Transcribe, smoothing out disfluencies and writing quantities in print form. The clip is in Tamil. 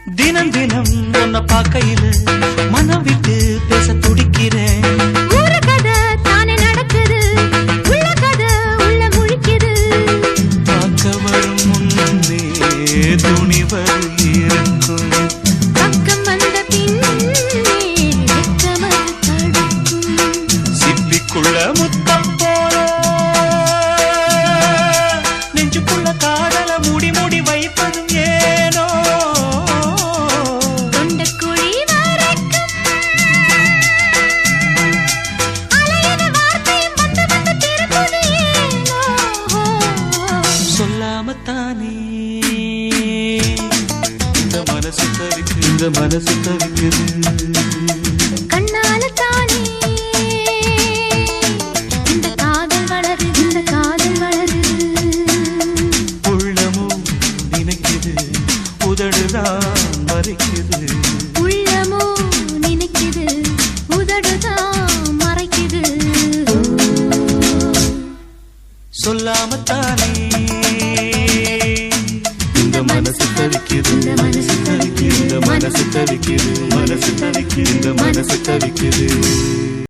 தினம் தினம் உன்னை பார்க்கையில மனம் விட்டு பேச துடிக்கிறேன். ஊர கதை தானே நடக்குது, உள்ள கதை உள்ள முழிக்குது. பார்க்க வரும் முன்னே துணிவர் இருக்கும், பக்கம் வந்த பின்னே வெட்கமது தடுக்கும். சிப்பிக்குள்ள முத்தம் போல நெஞ்சுக்குள்ள காதல மூடி மூடி வைப்பதும் ஏனோ. தொண்டக்குழி வரைக்கும் அலையின வார்த்தையும் வந்து வந்து திருப்பது ஏனோ. சொல்லாமத்தானே இந்த மனசு தவிக்குது, இந்த மனசு தவிக்குது. கண்ணால தானே இந்த காதல் வளருது, இந்த காதல் வளருது. உள்ளமோ நினைக்குது, உதடுதான் மறைக்குது. உள்ளமோ நினைக்குது, உதடுதான் மறைக்குது. சொல்லாமத்தானே இந்த மனசு தவிக்குது, இந்த மனசு தவிக்குது, இந்த மனசு தவிக்குது, மனசு தவிக்குது, இந்த மனசு தவிக்குது.